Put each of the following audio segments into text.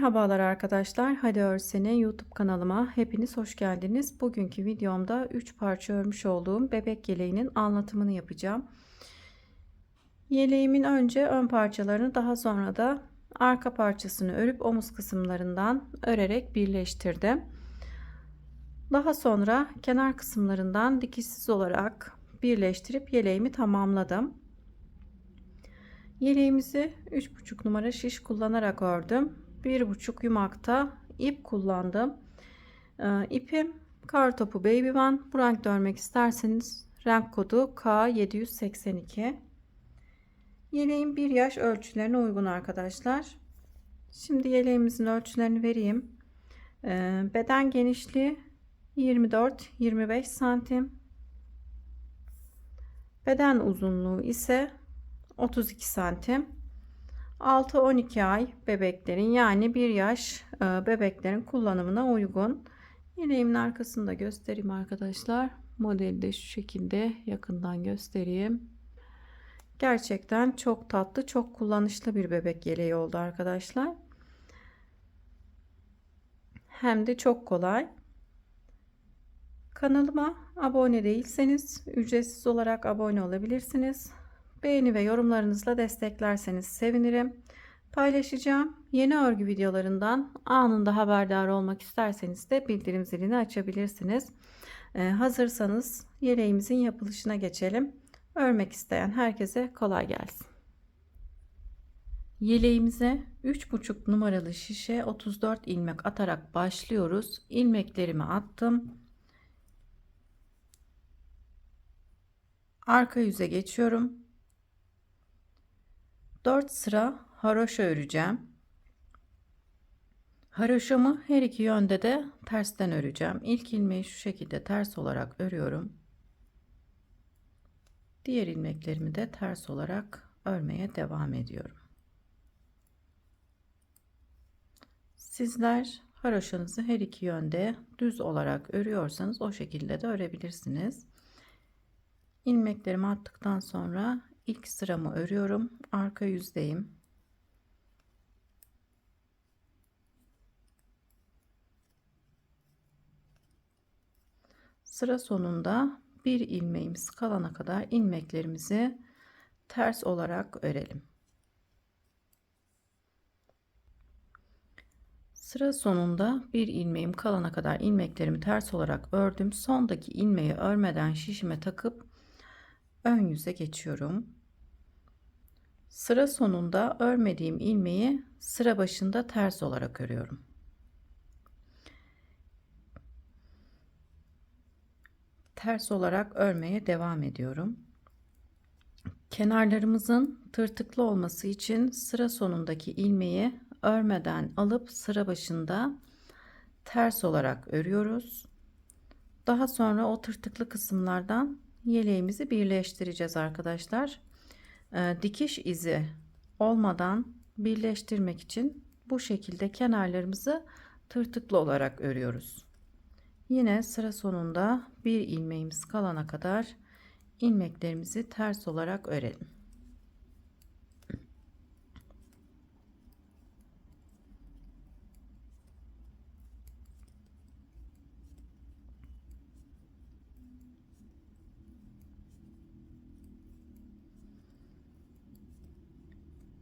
Merhabalar arkadaşlar. Hadi Örsene YouTube kanalıma hepiniz hoş geldiniz. Bugünkü videomda 3 parça örmüş olduğum bebek yeleğinin anlatımını yapacağım. Yeleğimin önce ön parçalarını, daha sonra da arka parçasını örüp omuz kısımlarından örerek birleştirdim. Daha sonra kenar kısımlarından dikişsiz olarak birleştirip yeleğimi tamamladım. Yeleğimizi 3,5 numara şiş kullanarak ördüm. 1,5 yumakta ip kullandım. İpim Kartopu Baby One. Bu renkte örmek isterseniz renk kodu K782. Yeleğim 1 yaş ölçülerine uygun arkadaşlar. Şimdi yeleğimizin ölçülerini vereyim. Beden genişliği 24-25 santim. Beden uzunluğu ise 32 santim. 6-12 ay bebeklerin, yani 1 yaş bebeklerin kullanımına uygun. Yeleğimin arkasını da göstereyim arkadaşlar. Modeli de şu şekilde yakından göstereyim. Gerçekten çok tatlı, çok kullanışlı bir bebek yeleği oldu arkadaşlar. Hem de çok kolay. Kanalıma abone değilseniz ücretsiz olarak abone olabilirsiniz. Beğeni ve yorumlarınızla desteklerseniz sevinirim. Paylaşacağım yeni örgü videolarından anında haberdar olmak isterseniz de bildirim zilini açabilirsiniz. Hazırsanız yeleğimizin yapılışına geçelim. Örmek isteyen herkese kolay gelsin. Yeleğimize 3,5 numaralı şişe 34 ilmek atarak başlıyoruz. İlmeklerimi attım. Arka yüze geçiyorum. 4 sıra haroşa öreceğim. Haroşamı her iki yönde de tersten öreceğim. İlk ilmeği şu şekilde ters olarak örüyorum. Diğer ilmeklerimi de ters olarak örmeye devam ediyorum. Sizler haroşanızı her iki yönde düz olarak örüyorsanız o şekilde de örebilirsiniz. İlmeklerimi attıktan sonra ilk sıramı örüyorum. Arka yüzdeyim. Sıra sonunda bir ilmeğimiz kalana kadar ilmeklerimizi ters olarak örelim. Sıra sonunda bir ilmeğim kalana kadar ilmeklerimi ters olarak ördüm. Sondaki ilmeği örmeden şişime takıp ön yüze geçiyorum. Sıra sonunda örmediğim ilmeği sıra başında ters olarak örüyorum. Ters olarak örmeye devam ediyorum. Kenarlarımızın tırtıklı olması için sıra sonundaki ilmeği örmeden alıp sıra başında ters olarak örüyoruz. Daha sonra o tırtıklı kısımlardan yeleğimizi birleştireceğiz arkadaşlar. Dikiş izi olmadan birleştirmek için bu şekilde kenarlarımızı tırtıklı olarak örüyoruz. Yine sıra sonunda bir ilmeğimiz kalana kadar ilmeklerimizi ters olarak örelim.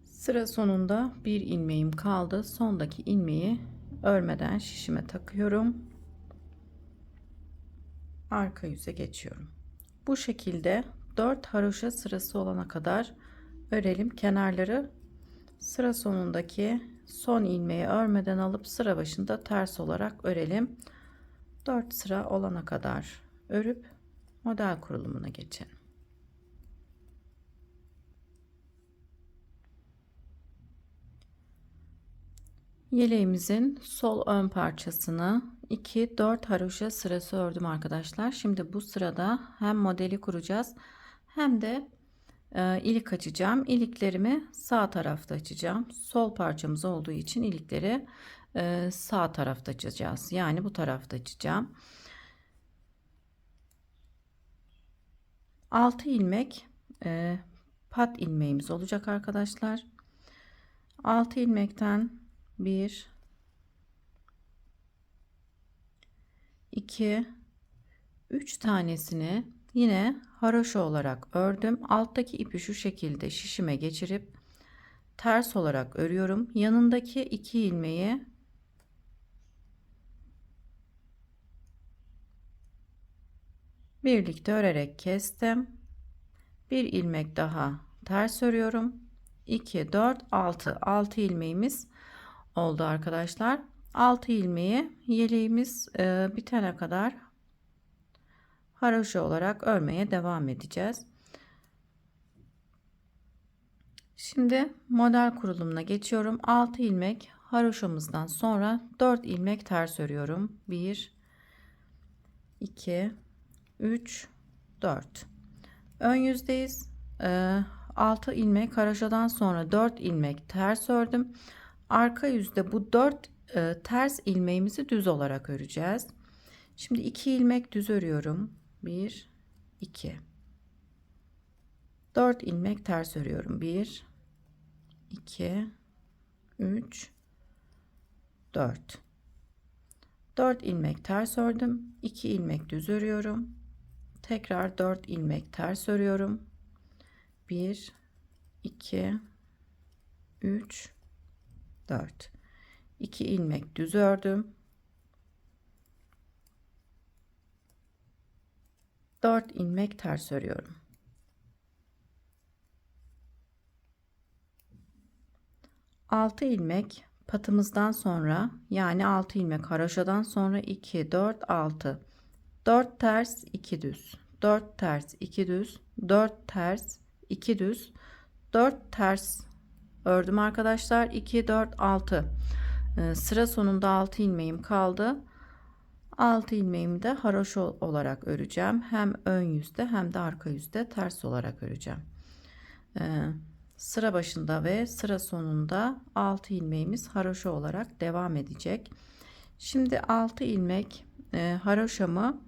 Sıra sonunda bir ilmeğim kaldı. Sondaki ilmeği örmeden şişime takıyorum. Arka yüze geçiyorum. Bu şekilde 4 haroşa sırası olana kadar örelim. Kenarları sıra sonundaki son ilmeği örmeden alıp sıra başında ters olarak örelim. 4 sıra olana kadar örüp model kurulumuna geçelim. Yeleğimizin sol ön parçasını 2-4 haroşa sırası ördüm arkadaşlar. Şimdi bu sırada hem modeli kuracağız hem de ilik açacağım. İliklerimi sağ tarafta açacağım. Sol parçamız olduğu için ilikleri sağ tarafta açacağız. Yani bu tarafta açacağım. 6 ilmek pat ilmeğimiz olacak arkadaşlar. 6 ilmekten 1 2, 3 tanesini yine haroşa olarak ördüm. Alttaki ipi şu şekilde şişime geçirip ters olarak örüyorum. Yanındaki 2 ilmeği birlikte örerek kestim. Bir ilmek daha ters örüyorum. 2, 4, 6 ilmeğimiz oldu arkadaşlar. 6 ilmeği yeleğimiz bitene kadar haroşa olarak örmeye devam edeceğiz. Şimdi model kurulumuna geçiyorum. 6 ilmek haroşamızdan sonra 4 ilmek ters örüyorum. 1, 2, 3, 4. Ön yüzdeyiz. 6 ilmek haroşadan sonra 4 ilmek ters ördüm. Arka yüzde bu 4 ters ilmeğimizi düz olarak öreceğiz. Şimdi 2 ilmek düz örüyorum. 1, 2. 4 ilmek ters örüyorum. 1, 2, 3, 4. 4 ilmek ters ördüm. 2 ilmek düz örüyorum. Tekrar 4 ilmek ters örüyorum. 1, 2, 3, 4. 2 ilmek düz ördüm. 4 ilmek ters örüyorum. 6 ilmek patımızdan sonra, yani 6 ilmek haroşadan sonra 2, 4, 6. 4 ters 2 düz, 4 ters 2 düz, 4 ters 2 düz, 4 ters ördüm arkadaşlar. 2, 4, 6. Sıra sonunda 6 ilmeğim kaldı. 6 ilmeğimi de haroşa olarak öreceğim. Hem ön yüzde hem de arka yüzde ters olarak öreceğim. Sıra başında ve sıra sonunda 6 ilmeğimiz haroşa olarak devam edecek. Şimdi 6 ilmek haroşamı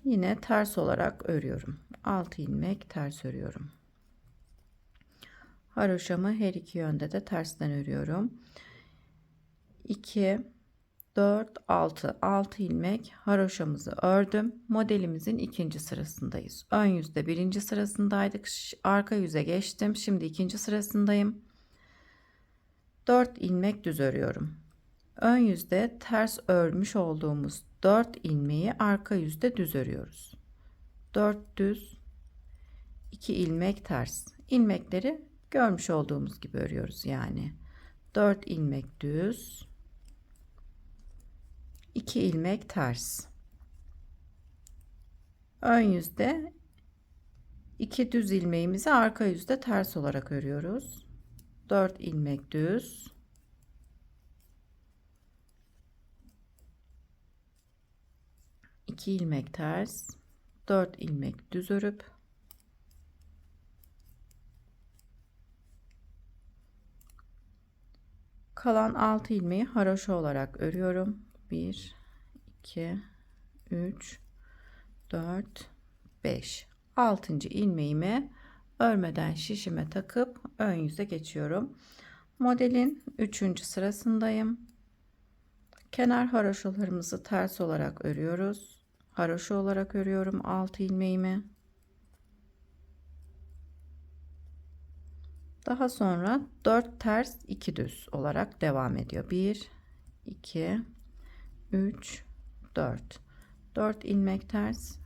yine ters olarak örüyorum. 6 ilmek ters örüyorum. Haroşamı her iki yönde de tersten örüyorum. 2, 4, 6 ilmek haroşamızı ördüm. Modelimizin ikinci sırasındayız. Ön yüzde birinci sırasındaydık. Arka yüze geçtim. Şimdi ikinci sırasındayım. 4 ilmek düz örüyorum. Ön yüzde ters örmüş olduğumuz 4 ilmeği arka yüzde düz örüyoruz. 4 düz, 2 ilmek ters. İlmekleri görmüş olduğumuz gibi örüyoruz yani. 4 ilmek düz, 2 ilmek ters. Ön yüzde 2 düz ilmeğimizi arka yüzde ters olarak örüyoruz. 4 ilmek düz, 2 ilmek ters, 4 ilmek düz örüp kalan 6 ilmeği haroşa olarak örüyorum. 1, 2, 3, 4, 5. 6. ilmeğimi örmeden şişime takıp ön yüze geçiyorum. Modelin 3. sırasındayım. Kenar haroşalarımızı ters olarak örüyoruz. Haroşa olarak örüyorum 6 ilmeğimi. Daha sonra 4 ters 2 düz olarak devam ediyor. 1, 2, 3, 4. 4 ilmek ters,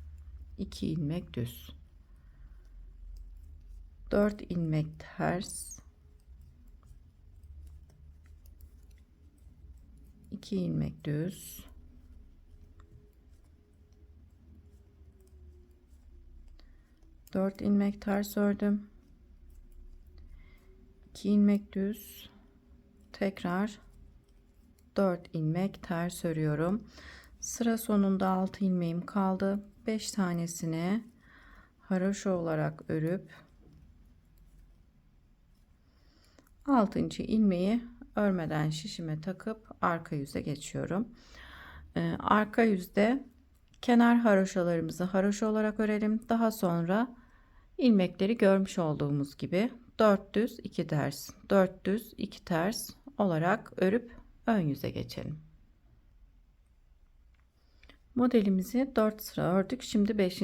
2 ilmek düz. 4 ilmek ters, 2 ilmek düz. 4 ilmek ters ördüm. 2 ilmek düz. Tekrar 4 ilmek ters örüyorum. Sıra sonunda 6 ilmeğim kaldı. 5 tanesini haroşa olarak örüp 6. ilmeği örmeden şişime takıp arka yüze geçiyorum. Arka yüzde kenar haroşalarımızı haroşa olarak örelim. Daha sonra ilmekleri görmüş olduğumuz gibi 4 düz 2 ters, 4 düz 2 ters olarak örüp ön yüze geçelim. Modelimizi 4 sıra ördük. Şimdi 5.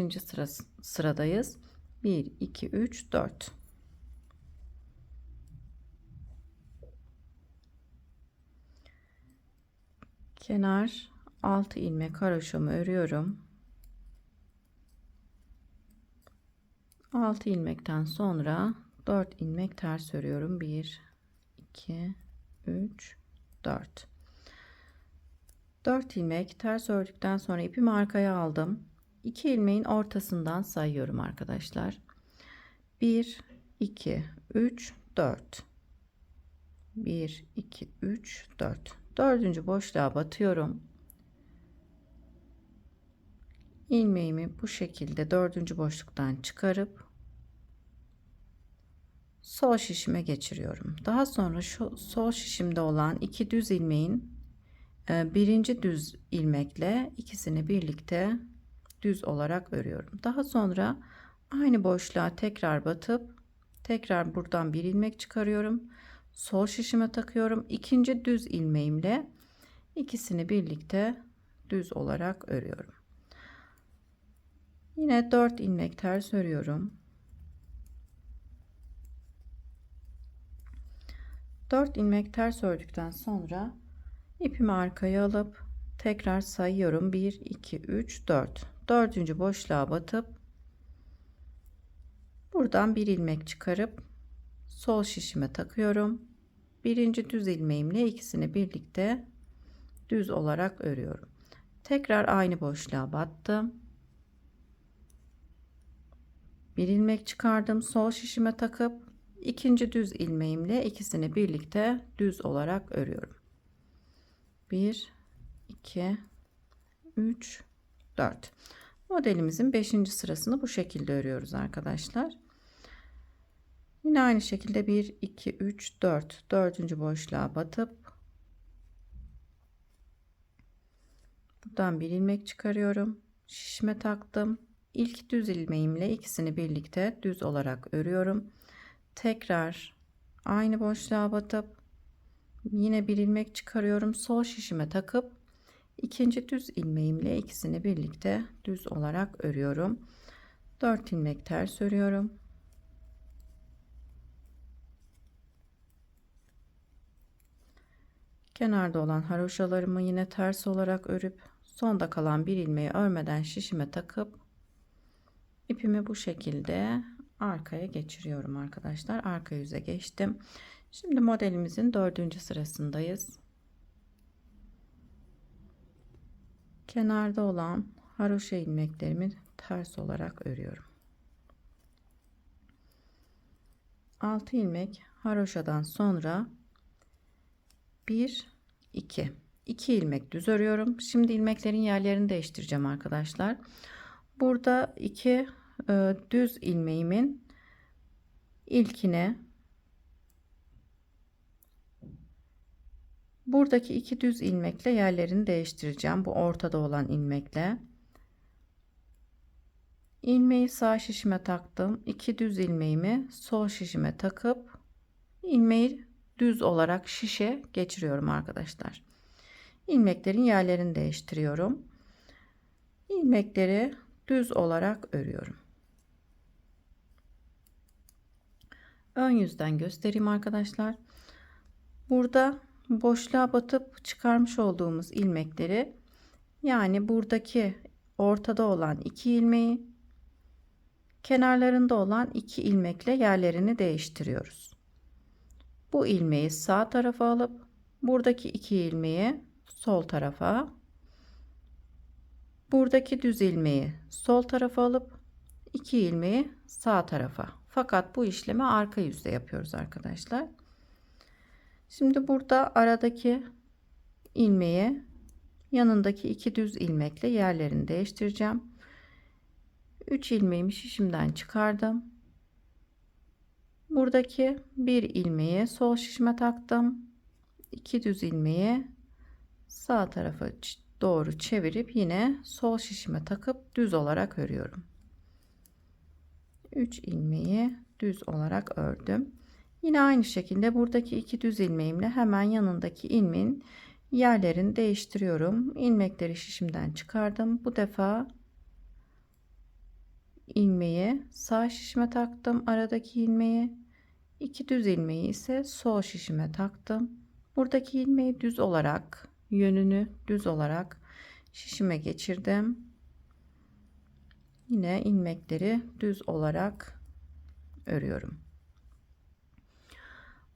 sıradayız. 1 2 3 4. Kenar 6 ilmek haroşamı örüyorum. 6 ilmekten sonra 4 ilmek ters örüyorum. 1 2 3 4. 4 ilmek ters ördükten sonra ipimi arkaya aldım. 2 ilmeğin ortasından sayıyorum arkadaşlar. 1 2 3 4. 1 2 3 4. Dördüncü boşluğa batıyorum. İlmeğimi bu şekilde dördüncü boşluktan çıkarıp sol şişime geçiriyorum. Daha sonra şu sol şişimde olan 2 düz ilmeğin birinci düz ilmekle ikisini birlikte düz olarak örüyorum. Daha sonra aynı boşluğa tekrar batıp tekrar buradan bir ilmek çıkarıyorum. Sol şişime takıyorum. İkinci düz ilmeğimle ikisini birlikte düz olarak örüyorum. Yine 4 ilmek ters örüyorum. 4 ilmek ters ördükten sonra ipimi arkaya alıp tekrar sayıyorum. 1 2 3 4. Dördüncü boşluğa batıp buradan bir ilmek çıkarıp sol şişime takıyorum. Birinci düz ilmeğimle ikisini birlikte düz olarak örüyorum. Tekrar aynı boşluğa battım. Bir ilmek çıkardım, sol şişime takıp ikinci düz ilmeğimle ikisini birlikte düz olarak örüyorum. 1 2 3 4. Modelimizin 5. sırasını bu şekilde örüyoruz arkadaşlar. Yine aynı şekilde 1 2 3 4. Dördüncü boşluğa batıp buradan bir ilmek çıkarıyorum. Şişime taktım. İlk düz ilmeğimle ikisini birlikte düz olarak örüyorum. Tekrar aynı boşluğa batıp yine bir ilmek çıkarıyorum. Sol şişime takıp ikinci düz ilmeğimle ikisini birlikte düz olarak örüyorum. 4 ilmek ters örüyorum. Kenarda olan haroşalarımı yine ters olarak örüp sonda kalan bir ilmeği örmeden şişime takıp ipimi bu şekilde arkaya geçiriyorum arkadaşlar. Arka yüze geçtim. Şimdi modelimizin 4. sırasındayız. Kenarda olan haroşa ilmeklerimi ters olarak örüyorum. 6 ilmek haroşadan sonra 1 2 ilmek düz örüyorum. Şimdi ilmeklerin yerlerini değiştireceğim arkadaşlar. Burada 2 düz ilmeğimin ilkine buradaki 2 düz ilmekle yerlerini değiştireceğim. Bu ortada olan ilmekle. İlmeği sağ şişime taktım. 2 düz ilmeğimi sol şişime takıp ilmeği düz olarak şişe geçiriyorum arkadaşlar. İlmeklerin yerlerini değiştiriyorum. İlmekleri düz olarak örüyorum. Ön yüzden göstereyim arkadaşlar. Burada boşluğa batıp çıkarmış olduğumuz ilmekleri, yani buradaki ortada olan 2 ilmeği kenarlarında olan 2 ilmekle yerlerini değiştiriyoruz. Bu ilmeği sağ tarafa alıp buradaki 2 ilmeği sol tarafa, buradaki düz ilmeği sol tarafa alıp 2 ilmeği sağ tarafa. Fakat bu işlemi arka yüzde yapıyoruz arkadaşlar. Şimdi burada aradaki ilmeği yanındaki 2 düz ilmekle yerlerini değiştireceğim. 3 ilmeğimi şişimden çıkardım. Buradaki bir ilmeği sol şişime taktım. 2 düz ilmeği sağ tarafa doğru çevirip yine sol şişime takıp düz olarak örüyorum. 3 ilmeği düz olarak ördüm. Yine aynı şekilde buradaki 2 düz ilmeğimle hemen yanındaki ilmeğin Yerlerini değiştiriyorum. İlmekleri şişimden çıkardım. Bu defa ilmeği sağ şişime taktım. Aradaki ilmeği, 2 düz ilmeği ise sol şişime taktım. Buradaki ilmeği düz olarak, yönünü düz olarak şişime geçirdim. Yine ilmekleri düz olarak örüyorum.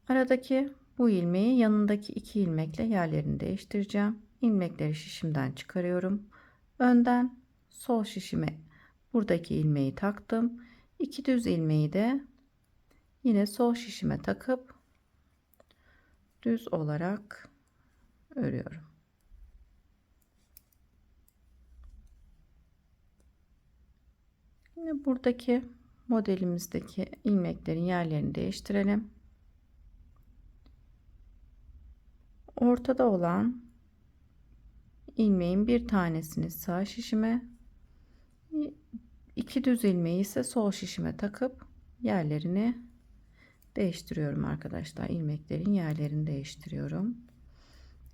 Aradaki bu ilmeği yanındaki 2 ilmekle yerlerini değiştireceğim. İlmekleri şişimden çıkarıyorum. Önden sol şişime buradaki ilmeği taktım. 2 düz ilmeği de yine sol şişime takıp düz olarak örüyorum. Yine buradaki modelimizdeki ilmeklerin yerlerini değiştirelim. Ortada olan ilmeğin bir tanesini sağ şişime, 2 düz ilmeği ise sol şişime takıp yerlerini değiştiriyorum arkadaşlar. İlmeklerin yerlerini değiştiriyorum.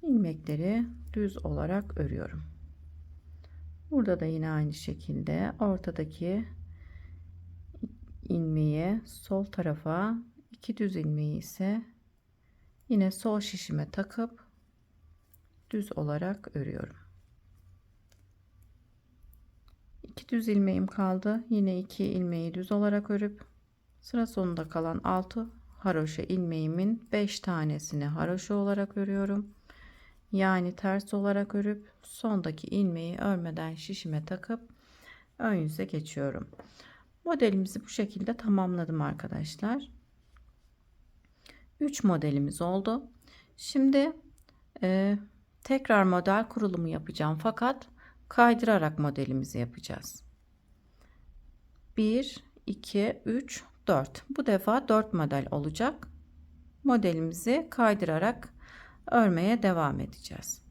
İlmekleri düz olarak örüyorum. Burada da yine aynı şekilde ortadaki ilmeği sol tarafa, 2 düz ilmeği ise yine sol şişime takıp düz olarak örüyorum. 2 düz ilmeğim kaldı. Yine 2 ilmeği düz olarak örüp sıra sonunda kalan 6 haroşa ilmeğimin 5 tanesini haroşa olarak örüyorum. Yani ters olarak örüp sondaki ilmeği örmeden şişime takıp ön yüze geçiyorum. Modelimizi bu şekilde tamamladım arkadaşlar. 3 modelimiz oldu. Şimdi tekrar model kurulumu yapacağım fakat kaydırarak modelimizi yapacağız. 1 2 3 4. Bu defa 4 model olacak. Modelimizi kaydırarak örmeye devam edeceğiz.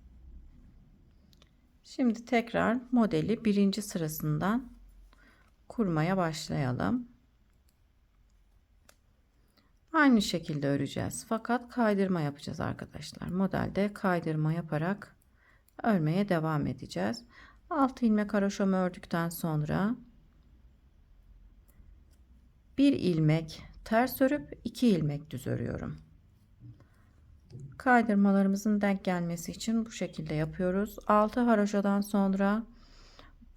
Şimdi tekrar modeli birinci sırasından kurmaya başlayalım. Aynı şekilde öreceğiz fakat kaydırma yapacağız arkadaşlar. Modelde kaydırma yaparak örmeye devam edeceğiz. 6 ilmek haroşamı ördükten sonra 1 ilmek ters örüp 2 ilmek düz örüyorum. Kaydırmalarımızın denk gelmesi için bu şekilde yapıyoruz. 6 haroşadan sonra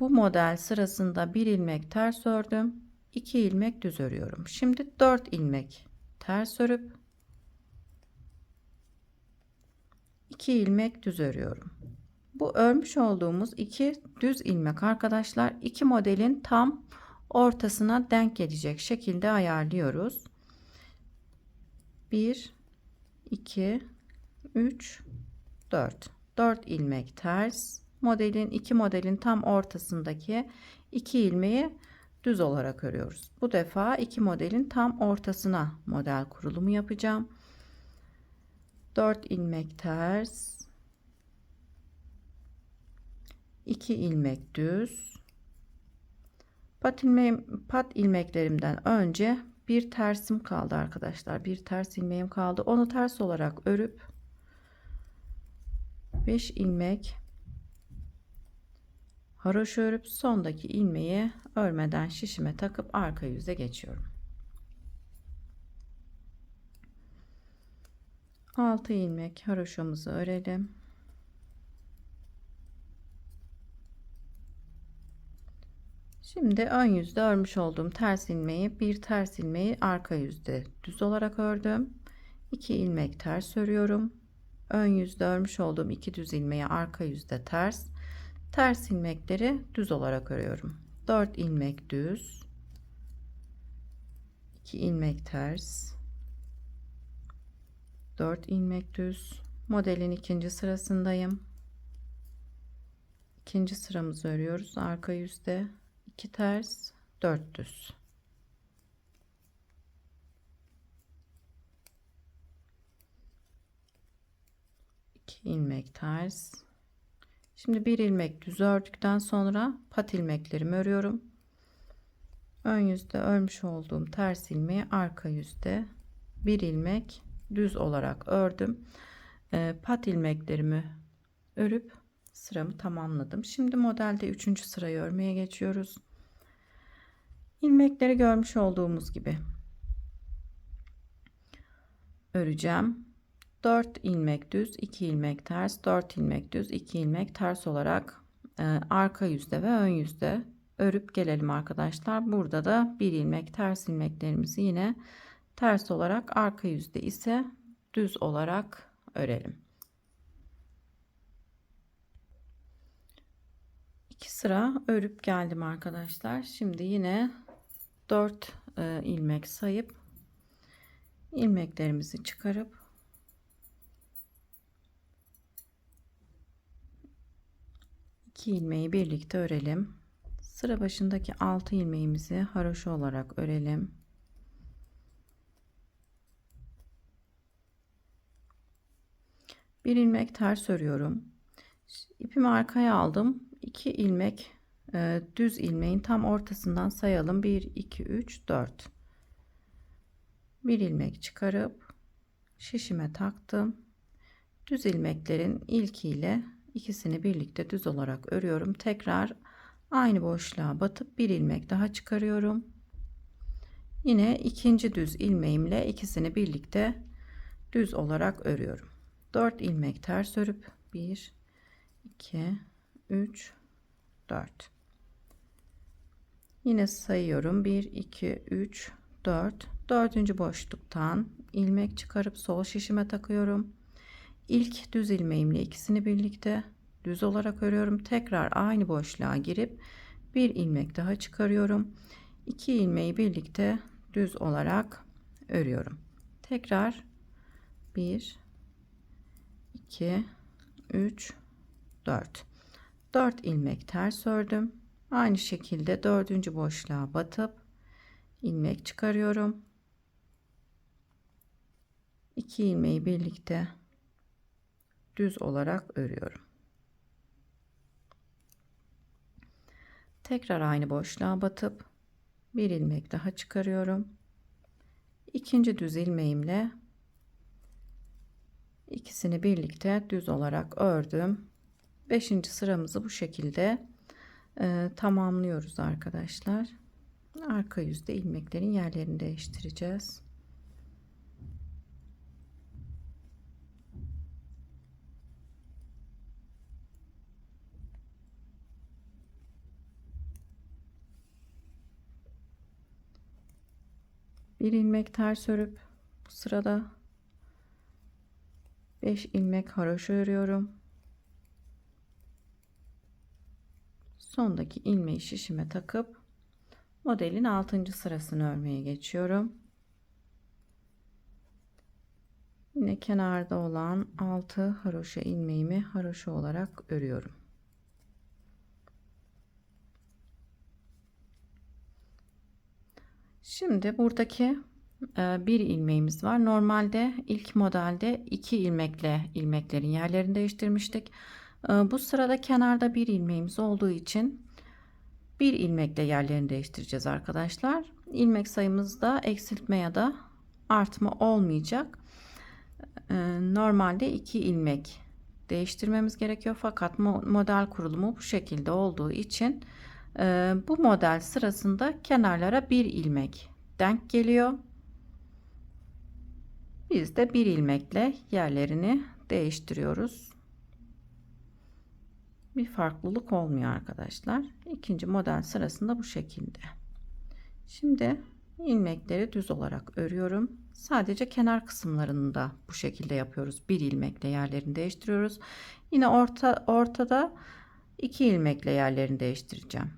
bu model sırasında 1 ilmek ters ördüm, 2 ilmek düz örüyorum. Şimdi 4 ilmek ters örüp 2 ilmek düz örüyorum. Bu örmüş olduğumuz 2 düz ilmek arkadaşlar, 2 modelin tam ortasına denk gelecek şekilde ayarlıyoruz. 1 2 3 4 ilmek ters, modelin 2 modelin tam ortasındaki 2 ilmeği düz olarak örüyoruz. Bu defa 2 modelin tam ortasına model kurulumu yapacağım. 4 ilmek ters, 2 ilmek düz. Pat ilmeklerimden önce bir tersim kaldı arkadaşlar. Bir ters ilmeğim kaldı. Onu ters olarak örüp 5 ilmek haroşa örüp sondaki ilmeği örmeden şişime takıp arka yüze geçiyorum. 6 ilmek haroşamızı örelim. Şimdi ön yüzde örmüş olduğum ters ilmeği, bir ters ilmeği arka yüzde düz olarak ördüm. 2 ilmek ters örüyorum. Ön yüzde örmüş olduğum 2 düz ilmeği arka yüzde ters. Ters ilmekleri düz olarak örüyorum. 4 ilmek düz, 2 ilmek ters, 4 ilmek düz. Modelin ikinci sırasındayım. İkinci sıramızı örüyoruz. Arka yüzde 2 ters, 4 düz. İlmek ters. Şimdi bir ilmek düz ördükten sonra pat ilmeklerimi örüyorum. Ön yüzde örmüş olduğum ters ilmeği arka yüzde bir ilmek düz olarak ördüm. Pat ilmeklerimi örüp sıramı tamamladım. Şimdi modelde 3. sırayı örmeye geçiyoruz. İlmekleri görmüş olduğumuz gibi öreceğim. 4 ilmek düz, 2 ilmek ters, 4 ilmek düz, 2 ilmek ters olarak arka yüzde ve ön yüzde örüp gelelim arkadaşlar. Burada da 1 ilmek ters ilmeklerimizi yine ters olarak, arka yüzde ise düz olarak örelim. 2 sıra örüp geldim arkadaşlar. Şimdi yine 4 ilmek sayıp ilmeklerimizi çıkarıp iki ilmeği birlikte örelim. Sıra başındaki 6 ilmeğimizi haroşa olarak örelim. Bir ilmek ters örüyorum. İpimi arkaya aldım. 2 ilmek düz ilmeğin tam ortasından sayalım. 1 2 3 4. Bir ilmek çıkarıp şişime taktım. Düz ilmeklerin ilkiyle ikisini birlikte düz olarak örüyorum. Tekrar aynı boşluğa batıp bir ilmek daha çıkarıyorum. Yine ikinci düz ilmeğimle ikisini birlikte düz olarak örüyorum. 4 ilmek ters örüp 1 2 3 4. Yine sayıyorum. 1 2 3 4. Dördüncü boşluktan ilmek çıkarıp sol şişime takıyorum. İlk düz ilmeğimle ikisini birlikte düz olarak örüyorum. Tekrar aynı boşluğa girip bir ilmek daha çıkarıyorum. 2 ilmeği birlikte düz olarak örüyorum. Tekrar 1 2 3 4. 4 ilmek ters ördüm. Aynı şekilde dördüncü boşluğa batıp ilmek çıkarıyorum. 2 ilmeği birlikte düz olarak örüyorum. Tekrar aynı boşluğa batıp bir ilmek daha çıkarıyorum. İkinci düz ilmeğimle ikisini birlikte düz olarak ördüm. 5. sıramızı bu şekilde tamamlıyoruz arkadaşlar. Arka yüzde ilmeklerin yerlerini değiştireceğiz. Bir ilmek ters örüp bu sırada 5 ilmek haroşa örüyorum. Sondaki ilmeği şişime takıp modelin 6. sırasını örmeye geçiyorum. Yine kenarda olan 6 haroşa ilmeğimi haroşa olarak örüyorum. Şimdi buradaki bir ilmeğimiz var. Normalde ilk modelde 2 ilmekle ilmeklerin yerlerini değiştirmiştik. Bu sırada kenarda bir ilmeğimiz olduğu için bir ilmekle yerlerini değiştireceğiz arkadaşlar. İlmek sayımızda eksiltme ya da artma olmayacak. Normalde 2 ilmek değiştirmemiz gerekiyor, fakat model kurulumu bu şekilde olduğu için bu model sırasında kenarlara bir ilmek denk geliyor. Biz de bir ilmekle yerlerini değiştiriyoruz. Bir farklılık olmuyor arkadaşlar. İkinci model sırasında bu şekilde. Şimdi ilmekleri düz olarak örüyorum. Sadece kenar kısımlarını da bu şekilde yapıyoruz. Bir ilmekle yerlerini değiştiriyoruz. Yine ortada 2 ilmekle yerlerini değiştireceğim.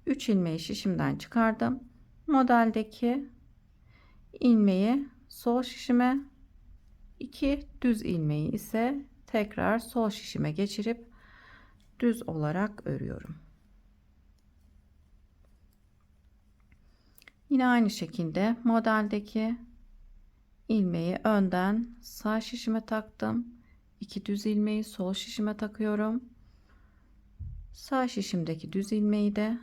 3 ilmeği şişimden çıkardım. Modeldeki ilmeği sol şişime, 2 düz ilmeği ise tekrar sol şişime geçirip düz olarak örüyorum. Yine aynı şekilde modeldeki ilmeği önden sağ şişime taktım. 2 düz ilmeği sol şişime takıyorum. Sağ şişimdeki düz ilmeği de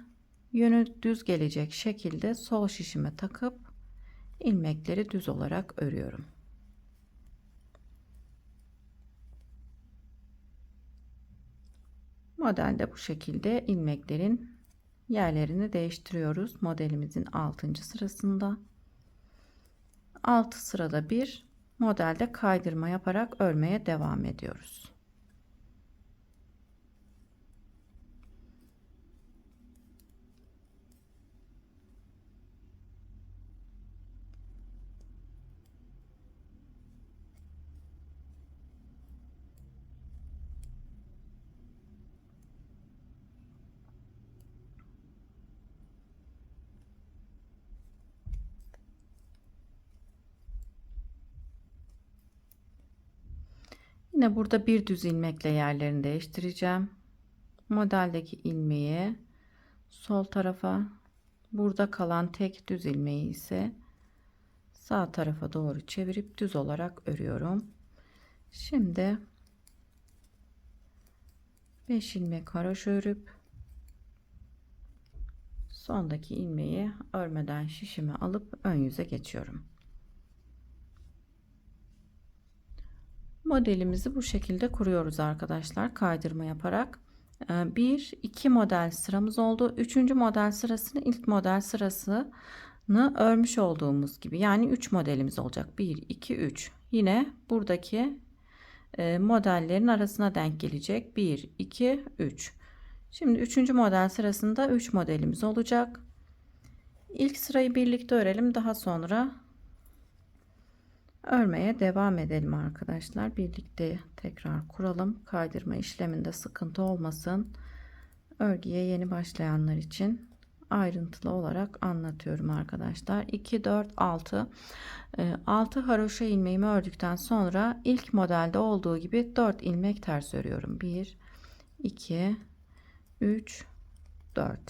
yönü düz gelecek şekilde sol şişime takıp ilmekleri düz olarak örüyorum. Modelde bu şekilde ilmeklerin yerlerini değiştiriyoruz. Modelimizin 6. sırasında. 6 sırada bir modelde kaydırma yaparak örmeye devam ediyoruz. Yine burada bir düz ilmekle yerlerini değiştireceğim. Modeldeki ilmeği sol tarafa, burada kalan tek düz ilmeği ise sağ tarafa doğru çevirip düz olarak örüyorum. Şimdi 5 ilmek haroşa örüp sondaki ilmeği örmeden şişime alıp ön yüze geçiyorum. Modelimizi bu şekilde kuruyoruz arkadaşlar, kaydırma yaparak. 1-2 model sıramız oldu. 3. model sırasını ilk model sırasını örmüş olduğumuz gibi, yani 3 modelimiz olacak. 1 2 3. Yine buradaki modellerin arasına denk gelecek. 1 2 3. Şimdi 3. model sırasında 3 modelimiz olacak. İlk sırayı birlikte örelim, daha sonra örmeye devam edelim arkadaşlar. Birlikte tekrar kuralım. Kaydırma işleminde sıkıntı olmasın. Örgüye yeni başlayanlar için ayrıntılı olarak anlatıyorum arkadaşlar. 2 4 6 6 haroşa ilmeğimi ördükten sonra ilk modelde olduğu gibi 4 ilmek ters örüyorum. 1 2 3 4.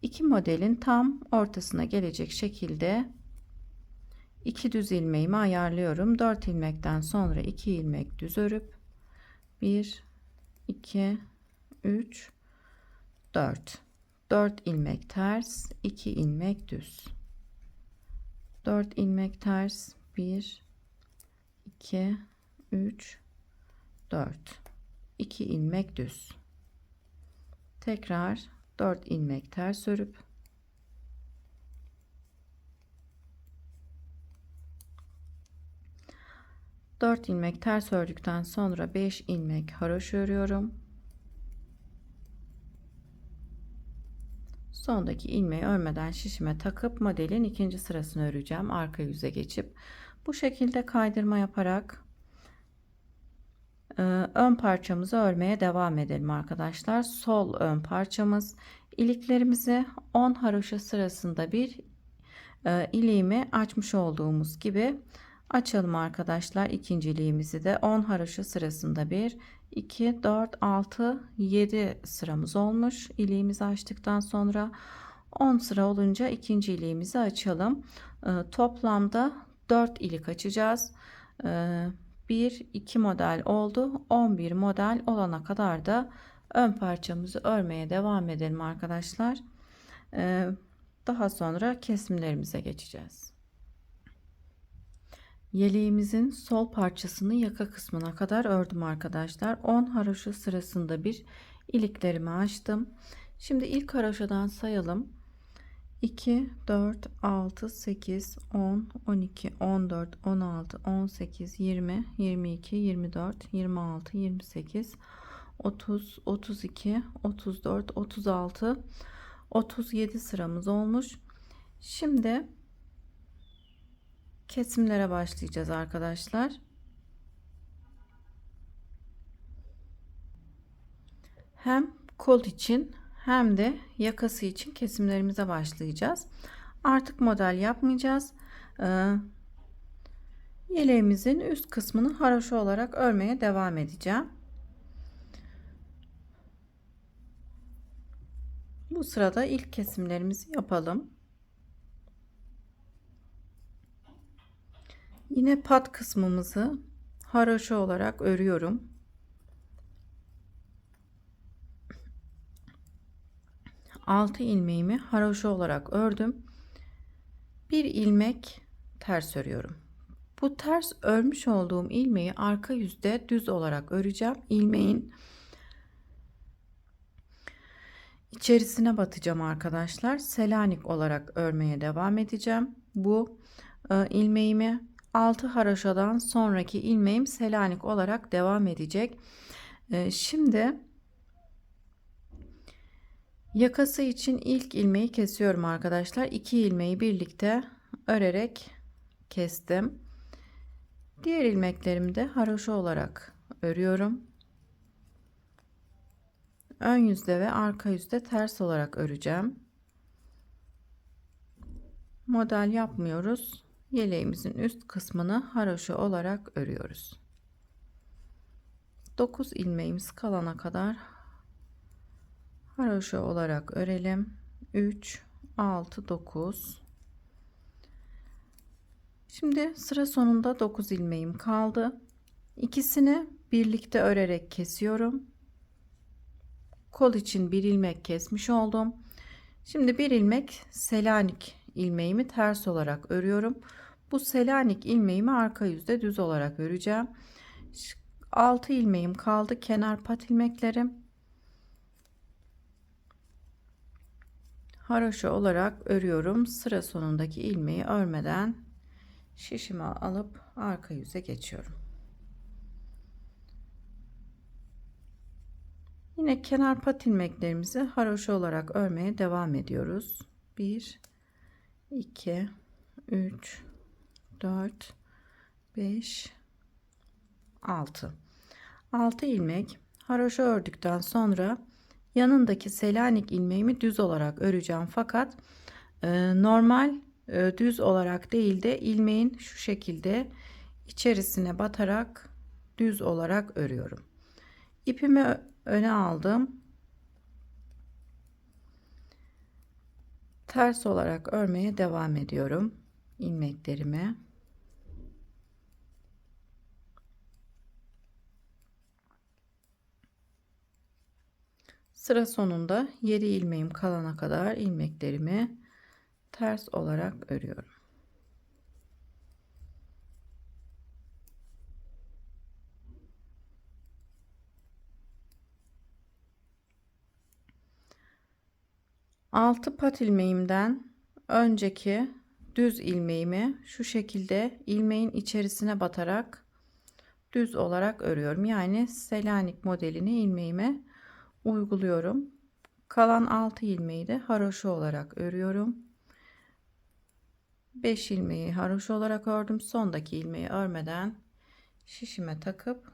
2 modelin tam ortasına gelecek şekilde 2 düz ilmeğimi ayarlıyorum. 4 ilmekten sonra 2 ilmek düz örüp 1 2 3 4 4 ilmek ters, 2 ilmek düz, 4 ilmek ters, 1 2 3 4 2 ilmek düz, tekrar 4 ilmek ters örüp 4 ilmek ters ördükten sonra 5 ilmek haroşa örüyorum. Sondaki ilmeği örmeden şişime takıp modelin ikinci sırasını öreceğim. Arka yüze geçip bu şekilde kaydırma yaparak ön parçamızı örmeye devam edelim arkadaşlar. Sol ön parçamız, iliklerimizi 10 haroşa sırasında bir iliğimi açmış olduğumuz gibi açalım arkadaşlar. İkinci iliğimizi de 10 haroşa sırasında 1 2 4 6 7 sıramız olmuş. İliğimizi açtıktan sonra 10 sıra olunca ikinci iliğimizi açalım. Toplamda 4 ilik açacağız. 1 2 model oldu. 11 model olana kadar da ön parçamızı örmeye devam edelim arkadaşlar. Daha sonra kesimlerimize geçeceğiz. Yeleğimizin sol parçasını yaka kısmına kadar ördüm arkadaşlar. 10 haroşa sırasında bir iliklerimi açtım. Şimdi ilk haroşadan sayalım. 2 4 6 8 10 12 14 16 18 20 22 24 26 28 30 32 34 36 37 sıramız olmuş. Şimdi kesimlere başlayacağız arkadaşlar. Hem kol için hem de yakası için kesimlerimize başlayacağız. Artık model yapmayacağız. Yeleğimizin üst kısmını haroşa olarak örmeye devam edeceğim. Bu sırada ilk kesimlerimizi yapalım. Yine pat kısmımızı haroşa olarak örüyorum. Altı ilmeğimi haroşa olarak ördüm. Bir ilmek ters örüyorum. Bu ters örmüş olduğum ilmeği arka yüzde düz olarak öreceğim. İlmeğin içerisine batacağım arkadaşlar. Selanik olarak örmeye devam edeceğim. Bu ilmeğimi 6 haroşadan sonraki ilmeğim Selanik olarak devam edecek. Şimdi yakası için ilk ilmeği kesiyorum arkadaşlar. 2 ilmeği birlikte örerek kestim. Diğer ilmeklerimi de haroşa olarak örüyorum. Ön yüzde ve arka yüzde ters olarak öreceğim. Model yapmıyoruz. Yeleğimizin üst kısmını haroşa olarak örüyoruz. 9 ilmeğimiz kalana kadar haroşa olarak örelim. 3 6 9. Şimdi sıra sonunda 9 ilmeğim kaldı. İkisini birlikte örerek kesiyorum. Kol için bir ilmek kesmiş oldum. Şimdi bir ilmek Selanik ilmeğimi ters olarak örüyorum. Bu Selanik ilmeğimi arka yüzde düz olarak öreceğim. 6 ilmeğim kaldı, kenar pat ilmeklerim. Haroşa olarak örüyorum. Sıra sonundaki ilmeği örmeden şişime alıp arka yüze geçiyorum. Yine kenar pat ilmeklerimizi haroşa olarak örmeye devam ediyoruz. 1 2 3 4 5 6 ilmek haroşa ördükten sonra yanındaki Selanik ilmeğimi düz olarak öreceğim, fakat normal düz olarak değil de ilmeğin şu şekilde içerisine batarak düz olarak örüyorum. İpimi öne aldım. Ters olarak örmeye devam ediyorum ilmeklerimi. Sıra sonunda 7 ilmeğim kalana kadar ilmeklerimi ters olarak örüyorum. Altı pat ilmeğimden önceki düz ilmeğimi şu şekilde ilmeğin içerisine batarak düz olarak örüyorum. Yani Selanik modelini ilmeğime uyguluyorum. Kalan 6 ilmeği de haroşa olarak örüyorum. 5 ilmeği haroşa olarak ördüm. Sondaki ilmeği örmeden şişime takıp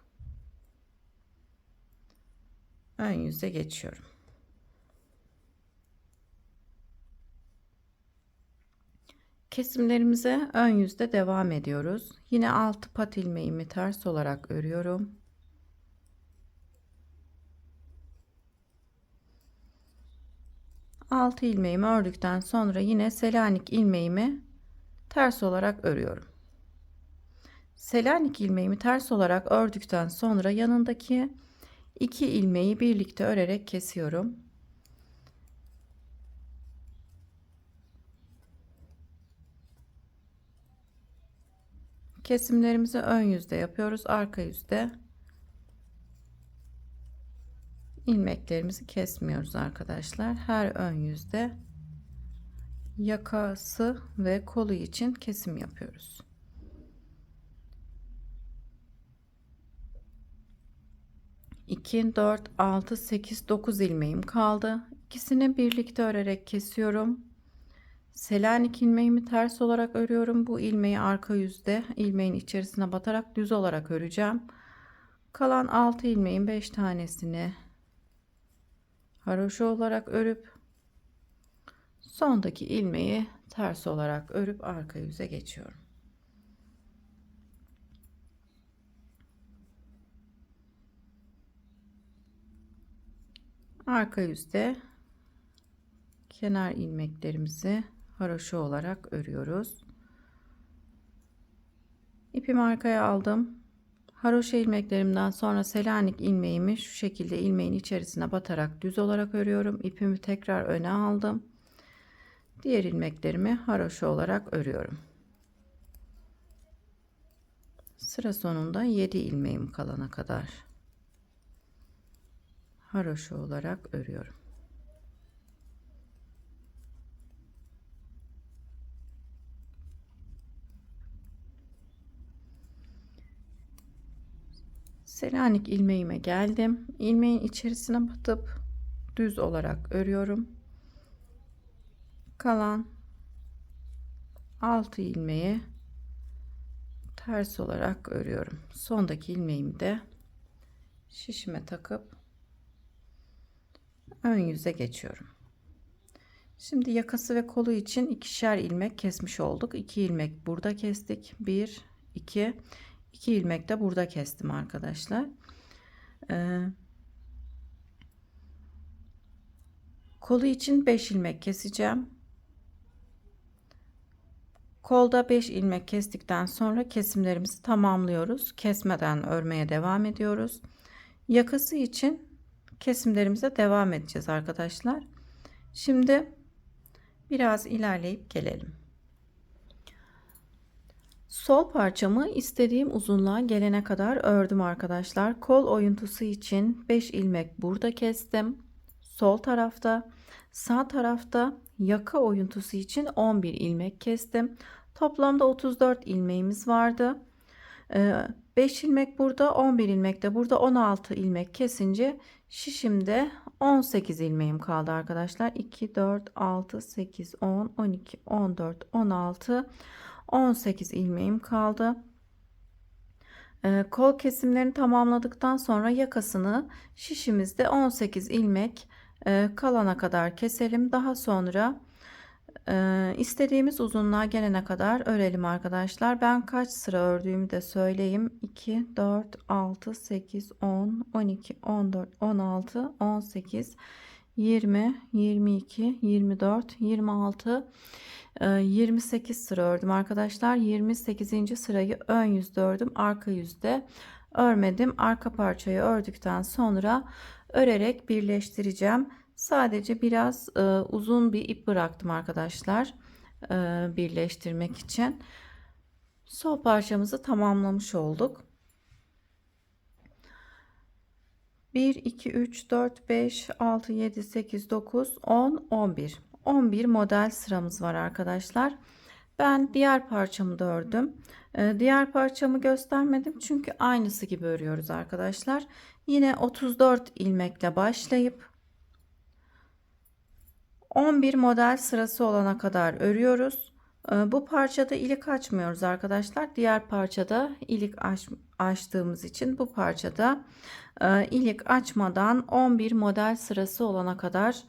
ön yüze geçiyorum. Kesimlerimize ön yüzde devam ediyoruz. Yine 6 pat ilmeğimi ters olarak örüyorum. Altı ilmeğimi ördükten sonra yine Selanik ilmeğimi ters olarak örüyorum. Selanik ilmeğimi ters olarak ördükten sonra yanındaki 2 ilmeği birlikte örerek kesiyorum. Kesimlerimizi ön yüzde yapıyoruz. Arka yüzde ilmeklerimizi kesmiyoruz arkadaşlar. Her ön yüzde yakası ve kolu için kesim yapıyoruz. İki, 4, 6, 8, 9 ilmeğim kaldı. İkisini birlikte örerek kesiyorum. Selanik ilmeğimi ters olarak örüyorum. Bu ilmeği arka yüzde ilmeğin içerisine batarak düz olarak öreceğim. Kalan 6 ilmeğin 5 tanesini haroşa olarak örüp sondaki ilmeği ters olarak örüp arka yüze geçiyorum. Arka yüzde kenar ilmeklerimizi haroşa olarak örüyoruz. İpimi arkaya aldım. Haroşa ilmeklerimden sonra Selanik ilmeğimi şu şekilde ilmeğin içerisine batarak düz olarak örüyorum. İpimi tekrar öne aldım. Diğer ilmeklerimi haroşa olarak örüyorum. Sıra sonunda 7 ilmeğim kalana kadar haroşa olarak örüyorum. Selanik ilmeğime geldim. İlmeğin içerisine batıp düz olarak örüyorum. Kalan 6 ilmeği ters olarak örüyorum. Sondaki ilmeğimi de şişime takıp ön yüze geçiyorum. Şimdi yakası ve kolu için ikişer ilmek kesmiş olduk. 2 ilmek burada kestik. 1 2 2 ilmek de burada kestim arkadaşlar. Kolu için 5 ilmek keseceğim. Kolda 5 ilmek kestikten sonra kesimlerimizi tamamlıyoruz. Kesmeden örmeye devam ediyoruz. Yakası için kesimlerimize devam edeceğiz arkadaşlar. Şimdi biraz ilerleyip gelelim. Sol parçamı istediğim uzunluğa gelene kadar ördüm arkadaşlar. Kol oyuntusu için 5 ilmek burada kestim. Sol tarafta, sağ tarafta yaka oyuntusu için 11 ilmek kestim. Toplamda 34 ilmeğimiz vardı. 5 ilmek burada, 11 ilmek de burada, 16 ilmek kesince şişimde 18 ilmeğim kaldı arkadaşlar. 2 4 6 8 10 12 14 16 18 ilmeğim kaldı. Kol kesimlerini tamamladıktan sonra yakasını şişimizde 18 ilmek kalana kadar keselim. Daha sonra istediğimiz uzunluğa gelene kadar örelim arkadaşlar. Ben kaç sıra ördüğümü de söyleyeyim. 2 4 6 8 10 12 14 16 18 20 22 24 26 28 sıra ördüm arkadaşlar. 28. sırayı ön yüzde ördüm, arka yüzde örmedim. Arka parçayı ördükten sonra örerek birleştireceğim. Sadece biraz uzun bir ip bıraktım arkadaşlar birleştirmek için. Sol parçamızı tamamlamış olduk. 1 2 3 4 5 6 7 8 9 10 11 11 model sıramız var arkadaşlar. Ben diğer parçamı da ördüm. Diğer parçamı göstermedim çünkü aynısı gibi örüyoruz arkadaşlar. Yine 34 ilmekle başlayıp 11 model sırası olana kadar örüyoruz. Bu parçada ilik açmıyoruz arkadaşlar. Diğer parçada ilik açtığımız için bu parçada ilik açmadan 11 model sırası olana kadar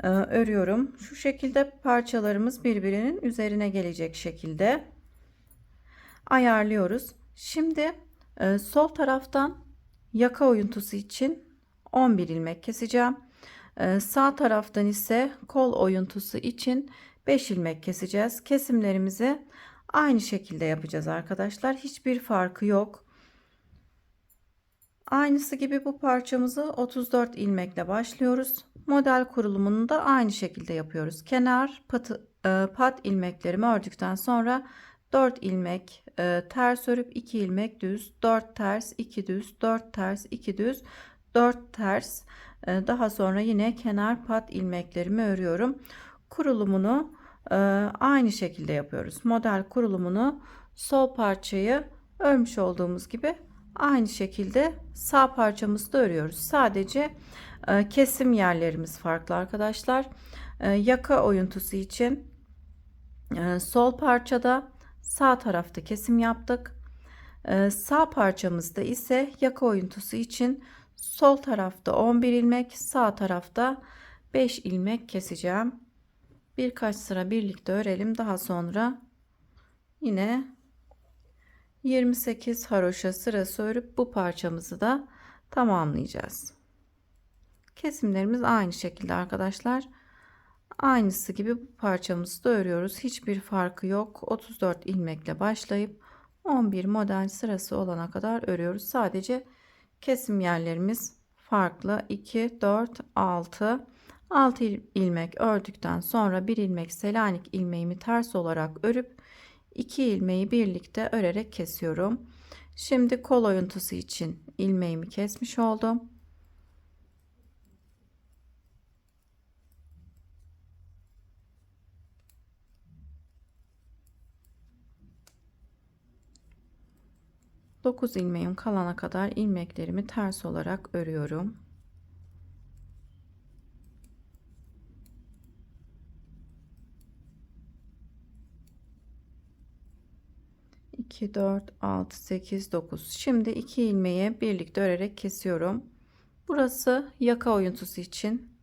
örüyorum. Şu şekilde parçalarımız birbirinin üzerine gelecek şekilde ayarlıyoruz. Şimdi sol taraftan yaka oyuntusu için 11 ilmek keseceğim. Sağ taraftan ise kol oyuntusu için 5 ilmek keseceğiz. Kesimlerimizi aynı şekilde yapacağız arkadaşlar. Hiçbir farkı yok. Aynısı gibi bu parçamızı 34 ilmekle başlıyoruz. Model kurulumunu da aynı şekilde yapıyoruz. Kenar pat ilmeklerimi ördükten sonra 4 ilmek ters örüp 2 ilmek düz, 4 ters, 2 düz, 4 ters, 2 düz, 4 ters. Daha sonra yine kenar pat ilmeklerimi örüyorum. Kurulumunu aynı şekilde yapıyoruz. Model kurulumunu sol parçayı örmüş olduğumuz gibi aynı şekilde sağ parçamızı da örüyoruz. Sadece kesim yerlerimiz farklı arkadaşlar. Yaka oyuntusu için sol parçada sağ tarafta kesim yaptık. Sağ parçamızda ise yaka oyuntusu için sol tarafta 11 ilmek, sağ tarafta 5 ilmek keseceğim. Birkaç sıra birlikte örelim. Daha sonra yine 28 haroşa sırası örüp bu parçamızı da tamamlayacağız. Kesimlerimiz aynı şekilde arkadaşlar. Aynısı gibi bu parçamızı da örüyoruz. Hiçbir farkı yok. 34 ilmekle başlayıp 11 model sırası olana kadar örüyoruz. Sadece kesim yerlerimiz farklı. 2 4 6 ilmek ördükten sonra bir ilmek Selanik ilmeğimi ters olarak örüp 2 ilmeği birlikte örerek kesiyorum. Şimdi kol oyuntusu için ilmeğimi kesmiş oldum. 9 ilmeğim kalana kadar ilmeklerimi ters olarak örüyorum. 2 4 6 8 9. Şimdi 2 ilmeği birlikte örerek kesiyorum. Burası yaka oyuntusu için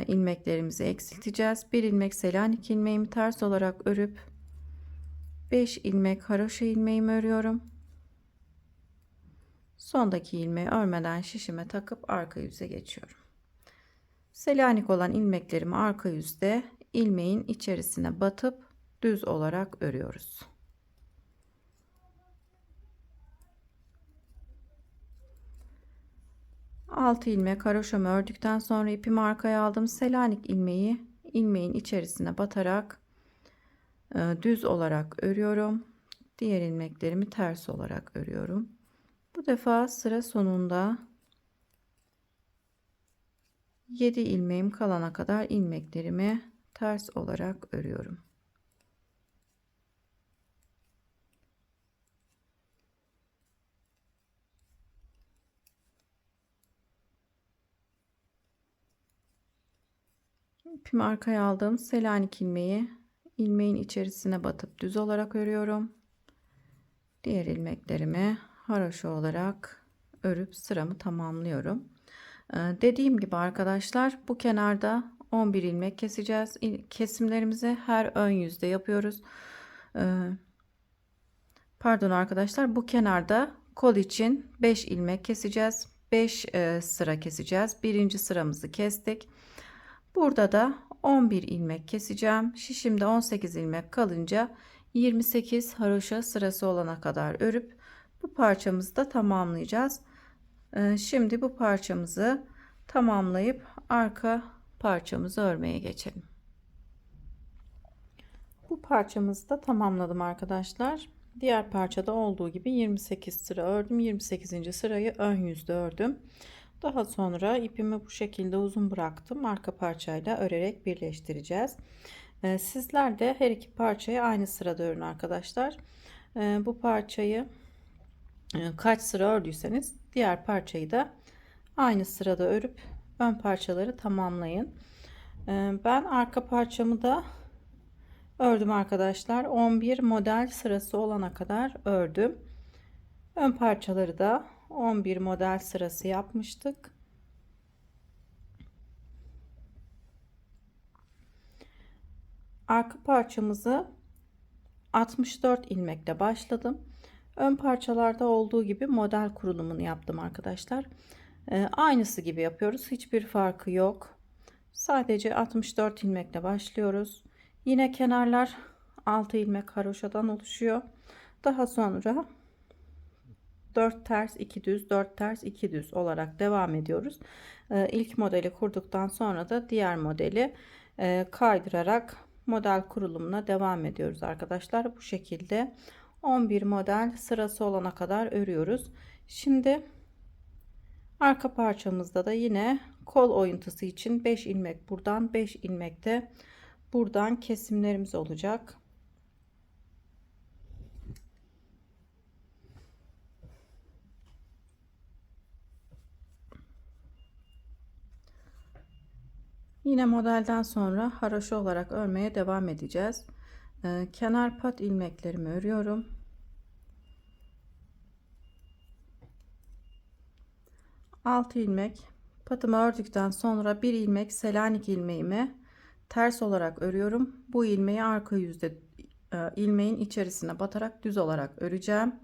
ilmeklerimizi eksilteceğiz. Bir ilmek Selanik ilmeğimi ters olarak örüp 5 ilmek haroşa ilmeğimi örüyorum. Sondaki ilmeği örmeden şişime takıp arka yüze geçiyorum. Selanik olan ilmeklerimi arka yüzde ilmeğin içerisine batıp düz olarak örüyoruz. Altı ilmek haroşamı ördükten sonra ipimi arkaya aldım. Selanik ilmeği ilmeğin içerisine batarak düz olarak örüyorum. Diğer ilmeklerimi ters olarak örüyorum. Bu defa sıra sonunda 7 ilmeğim kalana kadar ilmeklerimi ters olarak örüyorum. İpimi arkaya aldım. Selanik ilmeği ilmeğin içerisine batıp düz olarak örüyorum. Diğer ilmeklerimi haroşa olarak örüp sıramı tamamlıyorum. Dediğim gibi arkadaşlar, bu kenarda 11 ilmek keseceğiz. Kesimlerimizi her ön yüzde yapıyoruz. Pardon arkadaşlar, bu kenarda kol için 5 ilmek keseceğiz. 5 sıra keseceğiz. Birinci sıramızı kestik. Burada da 11 ilmek keseceğim. Şişimde 18 ilmek kalınca 28 haroşa sırası olana kadar örüp bu parçamızı da tamamlayacağız. Şimdi bu parçamızı tamamlayıp arka parçamızı örmeye geçelim. Bu parçamızı da tamamladım arkadaşlar. Diğer parçada olduğu gibi 28 sıra ördüm. 28. sırayı ön yüzde ördüm. Daha sonra ipimi bu şekilde uzun bıraktım. Arka parçayla örerek birleştireceğiz. Sizler de her iki parçayı aynı sırada örün arkadaşlar. Bu parçayı kaç sıra ördüyseniz diğer parçayı da aynı sırada örüp ön parçaları tamamlayın. Ben arka parçamı da ördüm arkadaşlar. 11 model sırası olana kadar ördüm. Ön parçaları da 11 model sırası yapmıştık. Arka parçamızı 64 ilmekle başladım. Ön parçalarda olduğu gibi model kurulumunu yaptım arkadaşlar. Aynısı gibi yapıyoruz. Hiçbir farkı yok. Sadece 64 ilmekle başlıyoruz. Yine kenarlar 6 ilmek haroşadan oluşuyor. Daha sonra 4 ters 2 düz 4 ters 2 düz olarak devam ediyoruz. İlk modeli kurduktan sonra da diğer modeli kaydırarak model kurulumuna devam ediyoruz arkadaşlar. Bu şekilde 11 model sırası olana kadar örüyoruz. Şimdi arka parçamızda da yine kol oyuntusu için 5 ilmek buradan 5 ilmek de buradan kesimlerimiz olacak. Yine modelden sonra haroşa olarak örmeye devam edeceğiz. Kenar pat ilmeklerimi örüyorum. Altı ilmek patımı ördükten sonra bir ilmek Selanik ilmeğimi ters olarak örüyorum. Bu ilmeği arka yüzde ilmeğin içerisine batarak düz olarak öreceğim.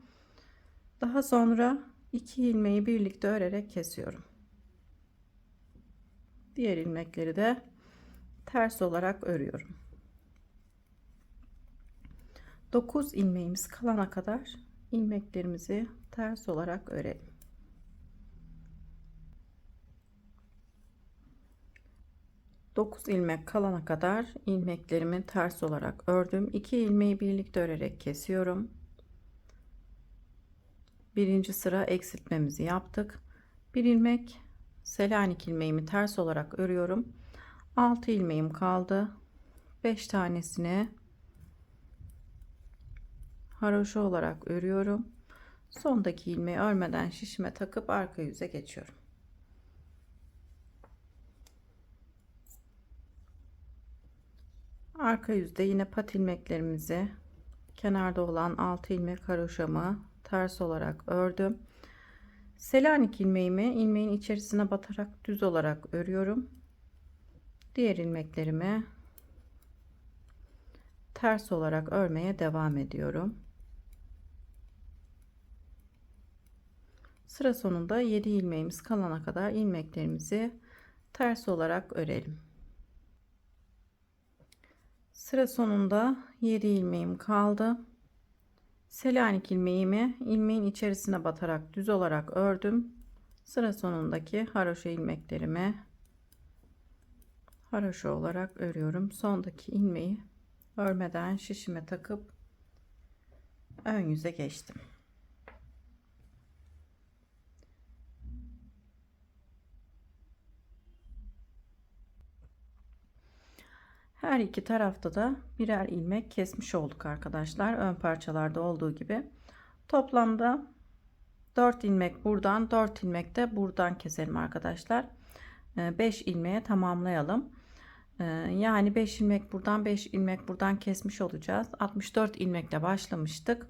Daha sonra iki ilmeği birlikte örerek kesiyorum. Diğer ilmekleri de ters olarak örüyorum. 9 ilmeğimiz kalana kadar ilmeklerimizi ters olarak örelim. Dokuz ilmek kalana kadar ilmeklerimi ters olarak ördüm. 2 ilmeği birlikte örerek kesiyorum. Birinci sıra eksiltmemizi yaptık. Bir ilmek Selanik ilmeğimi ters olarak örüyorum. 6 ilmeğim kaldı. 5 tanesini haroşa olarak örüyorum. Sondaki ilmeği örmeden şişime takıp arka yüze geçiyorum. Arka yüzde yine pat ilmeklerimizi, kenarda olan 6 ilmek haroşamı ters olarak ördüm. Selanik ilmeğimi ilmeğin içerisine batarak düz olarak örüyorum. Diğer ilmeklerimi ters olarak örmeye devam ediyorum. Sıra sonunda 7 ilmeğimiz kalana kadar ilmeklerimizi ters olarak örelim. Sıra sonunda 7 ilmeğim kaldı. Selanik ilmeğimi ilmeğin içerisine batarak düz olarak ördüm. Sıra sonundaki haroşa ilmeklerimi haroşa olarak örüyorum. Sondaki ilmeği örmeden şişime takıp ön yüze geçtim. Her iki tarafta da birer ilmek kesmiş olduk arkadaşlar. Ön parçalarda olduğu gibi. Toplamda 4 ilmek buradan, 4 ilmek de buradan keselim arkadaşlar. 5 ilmeğe tamamlayalım. Yani 5 ilmek buradan, 5 ilmek buradan kesmiş olacağız. 64 ilmekle başlamıştık.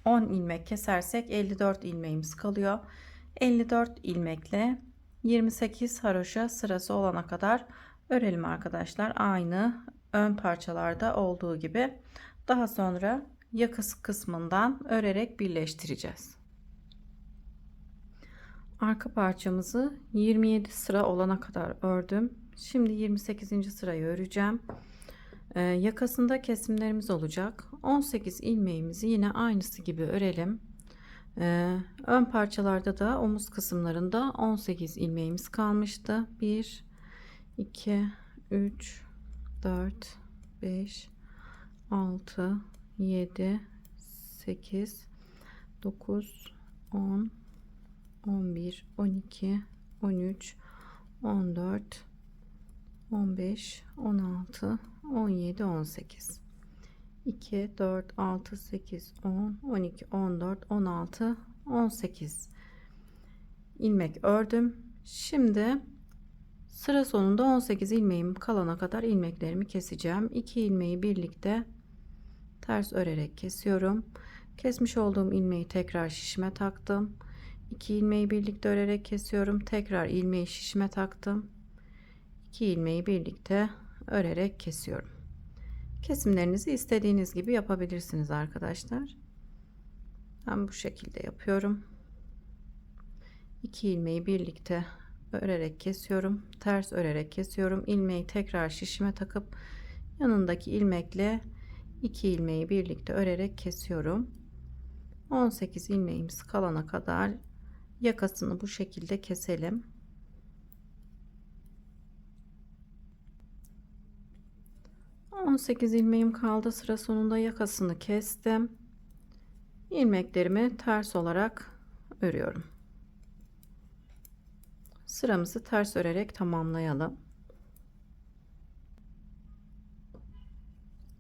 10 ilmek kesersek 54 ilmeğimiz kalıyor. 54 ilmekle 28 haroşa sırası olana kadar örelim arkadaşlar. Aynı ön parçalarda olduğu gibi. Daha sonra yakası kısmından örerek birleştireceğiz. Arka parçamızı 27 sıra olana kadar ördüm. Şimdi 28. sırayı öreceğim. Yakasında kesimlerimiz olacak. 18 ilmeğimizi yine aynısı gibi örelim. Ön parçalarda da omuz kısımlarında 18 ilmeğimiz kalmıştı. 1 2 3 4 5 6 7 8 9 10 11 12 13 14 15 16 17 18 2 4 6 8 10 12 14 16 18 ilmek ördüm. Şimdi sıra sonunda 18 ilmeğim kalana kadar ilmeklerimi keseceğim. 2 ilmeği birlikte ters örerek kesiyorum. Kesmiş olduğum ilmeği tekrar şişime taktım. 2 ilmeği birlikte örerek kesiyorum. Tekrar ilmeği şişime taktım. 2 ilmeği birlikte örerek kesiyorum. Kesimlerinizi istediğiniz gibi yapabilirsiniz arkadaşlar. Ben bu şekilde yapıyorum. 2 ilmeği birlikte örerek kesiyorum. Ters örerek kesiyorum. İlmeği tekrar şişime takıp yanındaki ilmekle 2 ilmeği birlikte örerek kesiyorum. 18 ilmeğimiz kalana kadar yakasını bu şekilde keselim. ...18 ilmeğim kaldı. Sıra sonunda yakasını kestim. İlmeklerimi ters olarak örüyorum. Sıramızı ters örerek tamamlayalım.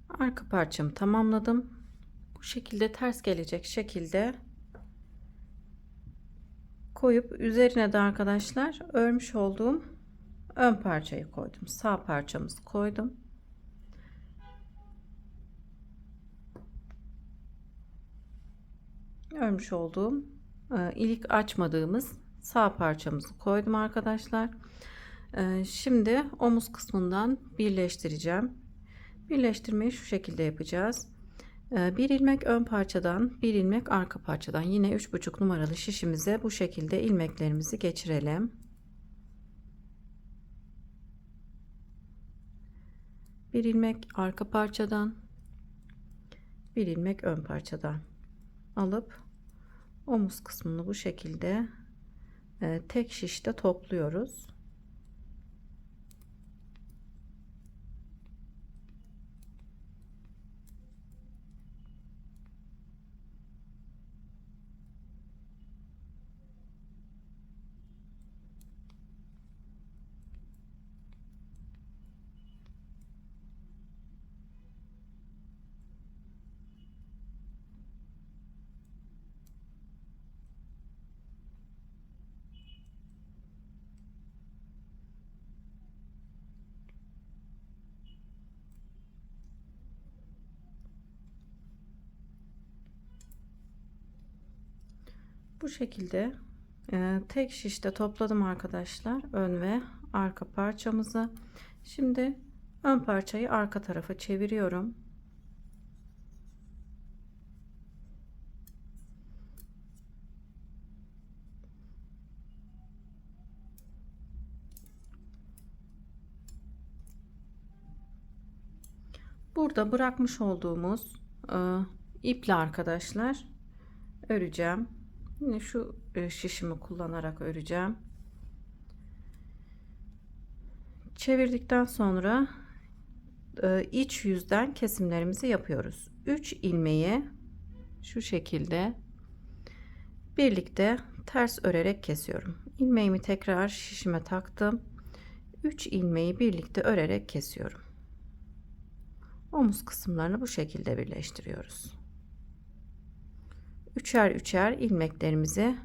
Arka parçamı tamamladım. Bu şekilde ters gelecek şekilde koyup üzerine de arkadaşlar örmüş olduğum ön parçayı koydum. Sağ parçamızı koydum. Örmüş olduğum ilik açmadığımız sağ parçamızı koydum arkadaşlar. Şimdi omuz kısmından birleştireceğim. Birleştirmeyi şu şekilde yapacağız. Bir ilmek ön parçadan, bir ilmek arka parçadan, yine 3,5 numaralı şişimize bu şekilde ilmeklerimizi geçirelim. Bir ilmek arka parçadan, bir ilmek ön parçadan alıp omuz kısmını bu şekilde tek şişte topluyoruz. Bu şekilde tek şişte topladım arkadaşlar ön ve arka parçamızı. Şimdi ön parçayı arka tarafa çeviriyorum. Burada bırakmış olduğumuz iple arkadaşlar öreceğim. Yine şu şişimi kullanarak öreceğim. Çevirdikten sonra iç yüzden kesimlerimizi yapıyoruz. 3 ilmeği şu şekilde birlikte ters örerek kesiyorum. İlmeğimi tekrar şişime taktım. 3 ilmeği birlikte örerek kesiyorum. Omuz kısımlarını bu şekilde birleştiriyoruz. Üçer üçer ilmeklerimizi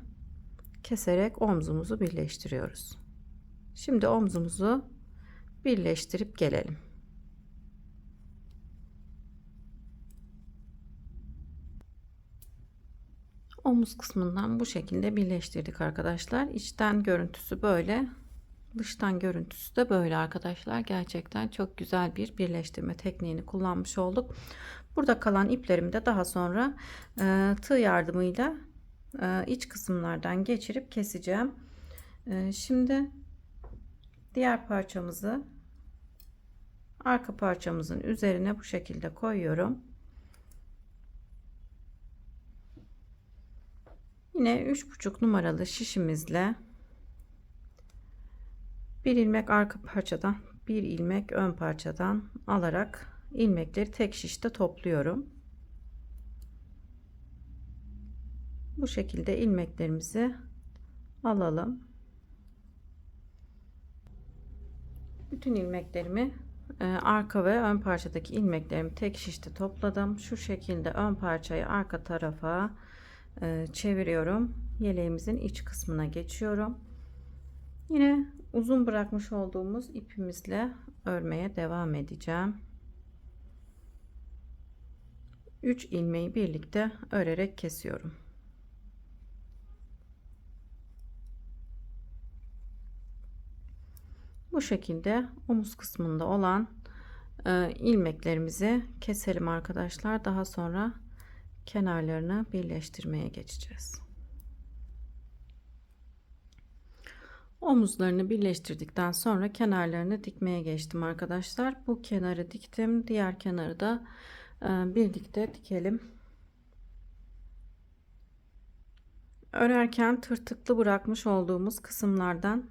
keserek omzumuzu birleştiriyoruz. Şimdi omzumuzu birleştirip gelelim. Omuz kısmından bu şekilde birleştirdik arkadaşlar. İçten görüntüsü böyle, dıştan görüntüsü de böyle arkadaşlar. Gerçekten çok güzel bir birleştirme tekniğini kullanmış olduk. Burada kalan iplerimi de daha sonra tığ yardımıyla iç kısımlardan geçirip keseceğim. Şimdi diğer parçamızı arka parçamızın üzerine bu şekilde koyuyorum. Yine 3,5 numaralı şişimizle bir ilmek arka parçadan, bir ilmek ön parçadan alarak ilmekleri tek şişte topluyorum. Bu şekilde ilmeklerimizi alalım. Bütün ilmeklerimi arka ve ön parçadaki ilmeklerimi tek şişte topladım. Şu şekilde ön parçayı arka tarafa çeviriyorum. Yeleğimizin iç kısmına geçiyorum. Yine uzun bırakmış olduğumuz ipimizle örmeye devam edeceğim. 3 ilmeği birlikte örerek kesiyorum. Bu şekilde omuz kısmında olan ilmeklerimizi keselim arkadaşlar. Daha sonra kenarlarını birleştirmeye geçeceğiz. Omuzlarını birleştirdikten sonra kenarlarını dikmeye geçtim arkadaşlar. Bu kenarı diktim. Diğer kenarı da birlikte dikelim. Örerken tırtıklı bırakmış olduğumuz kısımlardan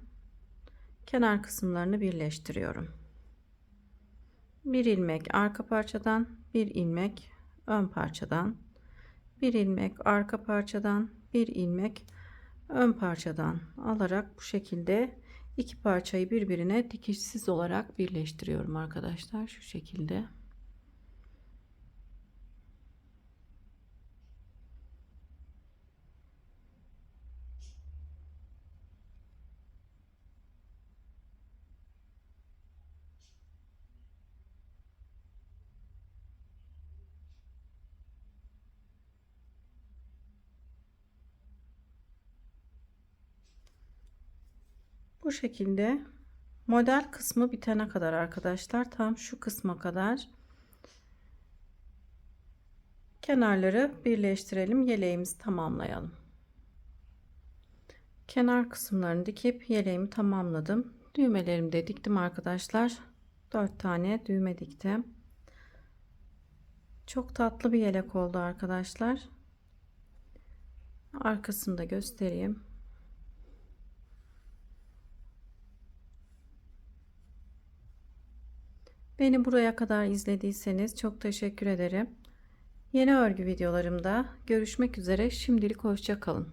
kenar kısımlarını birleştiriyorum. Bir ilmek arka parçadan, bir ilmek ön parçadan, bir ilmek arka parçadan, bir ilmek ön parçadan alarak bu şekilde iki parçayı birbirine dikişsiz olarak birleştiriyorum arkadaşlar. Şu şekilde. Bu şekilde model kısmı bitene kadar arkadaşlar, tam şu kısma kadar kenarları birleştirelim, yeleğimizi tamamlayalım. Kenar kısımlarını dikip yeleğimi tamamladım. Düğmelerimi de diktim arkadaşlar. 4 tane düğme diktim. Çok tatlı bir yelek oldu arkadaşlar. Arkasını da göstereyim. Beni buraya kadar izlediyseniz çok teşekkür ederim. Yeni örgü videolarımda görüşmek üzere. Şimdilik hoşça kalın.